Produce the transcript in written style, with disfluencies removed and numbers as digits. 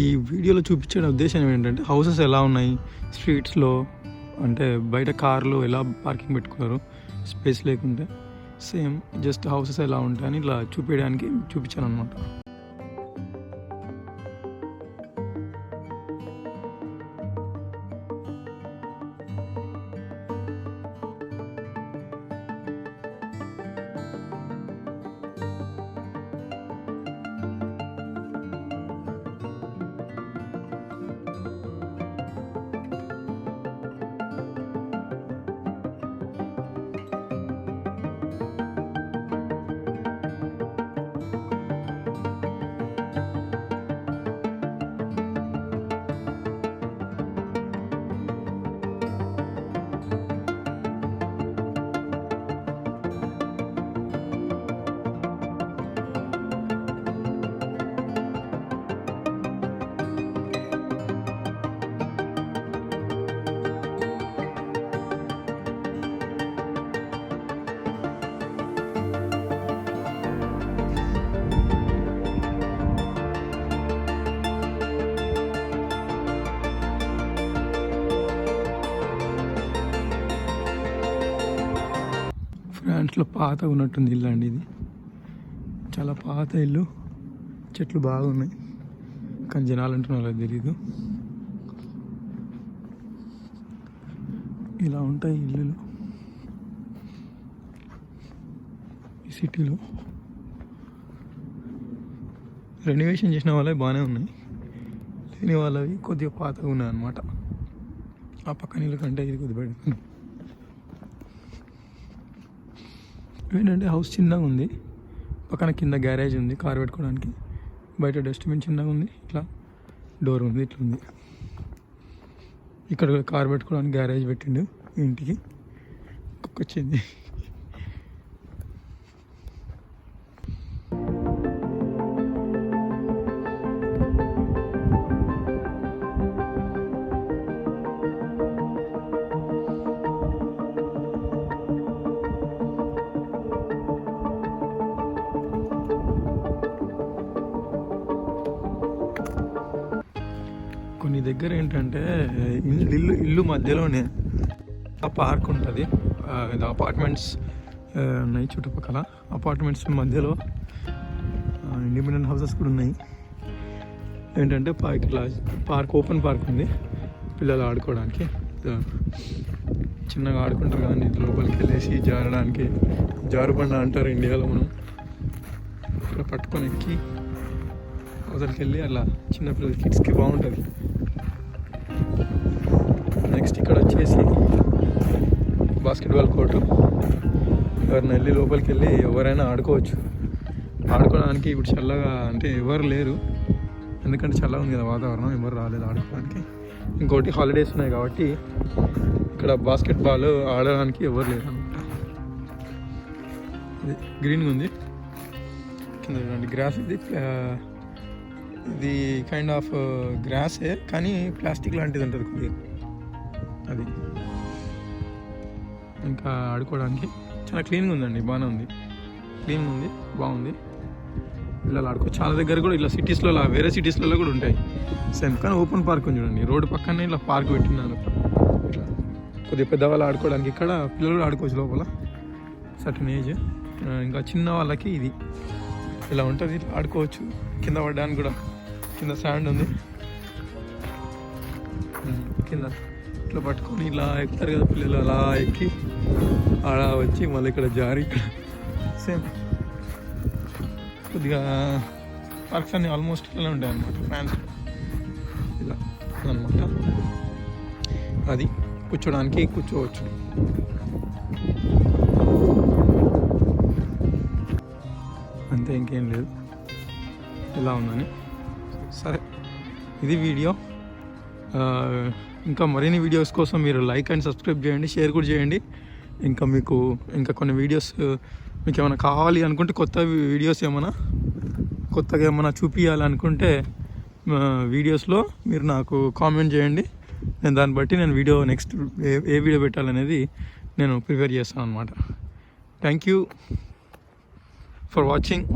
ఈ వీడియోలో చూపించే ఉద్దేశం ఏంటంటే హౌసెస్ ఎలా ఉన్నాయి స్ట్రీట్స్లో, అంటే బయట కార్లు ఎలా పార్కింగ్ పెట్టుకున్నారు స్పేస్ లేకుంటే, సేమ్ జస్ట్ హౌసెస్ ఎలా ఉంటాయని ఇలా చూపించడానికి చూపించాను అనమాట. ఫ్రాన్స్లో పాత ఉన్నట్టుంది ఇల్లు అండి, ఇది చాలా పాత ఇల్లు, చెట్లు బాగున్నాయి కానీ జనాలు అంటున్నారో తెలీదు. ఇలా ఉంటాయి ఇల్లులు ఈ సిటీలో. రెనోవేషన్ చేసిన వాళ్ళవి బాగానే ఉన్నాయి, లేని వాళ్ళవి కొద్దిగా పాతగా ఉన్నాయి అన్నమాట. ఆ పక్కన ఇల్లు కంటే ఇది కొద్దిగా పెడుతుంది. ఏంటంటే హౌస్ చిన్నగా ఉంది, పక్కన కింద గ్యారేజ్ ఉంది కార్ పెట్టుకోవడానికి, బయట డస్ట్బిన్ చిన్నగా ఉంది, ఇట్లా డోర్ ఉంది, ఇట్లా ఉంది. ఇక్కడ కార్ పెట్టుకోవడానికి గ్యారేజ్ పెట్టిండు ఇంటికి. వచ్చింది కొన్ని దగ్గర ఏంటంటే ఇల్లు మధ్యలోనే ఆ పార్క్ ఉంటుంది, అపార్ట్మెంట్స్ ఉన్నాయి చుట్టుపక్కల. అపార్ట్మెంట్స్ మధ్యలో ఇండిపెండెంట్ హౌసెస్ కూడా ఉన్నాయి. ఏంటంటే ఇట్లా పార్క్, ఓపెన్ పార్క్ ఉంది పిల్లలు ఆడుకోవడానికి. చిన్నగా ఆడుకుంటారు కానీ లోపలికి వెళ్ళేసి జారడానికి, జారుబండ అంటారు ఇండియాలో. మనం ఇక్కడ పట్టుకొని ఎక్కి అవతలకి వెళ్ళి అలా చిన్నపిల్లల కిడ్స్కి బాగుంటుంది. నెక్స్ట్ ఇక్కడ వచ్చేసి బాస్కెట్బాల్ కోర్టు, ఎవరైనా వెళ్ళి లోపలికి వెళ్ళి ఎవరైనా ఆడుకోవచ్చు. ఆడుకోవడానికి ఇప్పుడు చల్లగా అంటే ఎవరు లేరు, ఎందుకంటే చల్లగా ఉంది కదా వాతావరణం, ఎవరు రాలేదు ఆడుకోవడానికి. ఇంకోటి హాలిడేస్ ఉన్నాయి కాబట్టి ఇక్కడ బాస్కెట్బాల్ ఆడడానికి ఎవరు లేరు అనమాట. ఇది గ్రీన్గా ఉంది, కింద చూడండి గ్రాస్. ఇది కైండ్ ఆఫ్ గ్రాసే కానీ ప్లాస్టిక్ లాంటిది ఉంటుంది కొద్దిగా, అది. ఇంకా ఆడుకోవడానికి చాలా క్లీన్గా ఉందండి, బాగానే ఉంది, క్లీన్గా ఉంది, బాగుంది. పిల్లలు ఆడుకో. చాలా దగ్గర కూడా ఇలా సిటీస్లో, వేరే సిటీస్లలో కూడా ఉంటాయి సేమ్, కానీ ఓపెన్ పార్క్ ఉంది చూడండి, రోడ్డు పక్కనే ఇలా పార్క్ పెట్టినాను. ఇట్లా కొద్దిగా పెద్దవాళ్ళు ఆడుకోవడానికి, ఇక్కడ పిల్లలు కూడా ఆడుకోవచ్చు లోపల సర్టన్ ఏజ్. ఇంకా చిన్న వాళ్ళకి ఇది ఇలా ఉంటుంది, ఇట్లా ఆడుకోవచ్చు. కింద పడడానికి కూడా కింద శాండ్ ఉంది, కింద ఇట్లా పట్టుకొని ఇలా ఎక్కుతారు కదా పిల్లలు, అలా ఎక్కి అలా వచ్చి మళ్ళీ ఇక్కడ జారి ఇక్కడ సేమ్. కొద్దిగా పార్క్స్ అన్నీ ఆల్మోస్ట్ ఇలా ఉంటాయి అన్నమాట ఫ్రాన్స్, ఇలా అనమాట. అది కూర్చోడానికి కూర్చోవచ్చు. అంతే, ఇంకేం లేదు. ఇలా ఉందని. సరే, ఇది వీడియో. ఇంకా మరిన్ని వీడియోస్ కోసం మీరు లైక్ అండ్ సబ్స్క్రైబ్ చేయండి, షేర్ కూడా చేయండి. ఇంకా కొన్ని వీడియోస్ మీకు ఏమైనా కావాలి అనుకుంటే, కొత్త వీడియోస్ కొత్తగా ఏమైనా చూపించాలనుకుంటే వీడియోస్లో మీరు నాకు కామెంట్ చేయండి. నేను దాన్ని బట్టి వీడియో నెక్స్ట్ ఏ వీడియో పెట్టాలనేది నేను ప్రిపేర్ చేస్తాను అనమాట. Thank you for watching.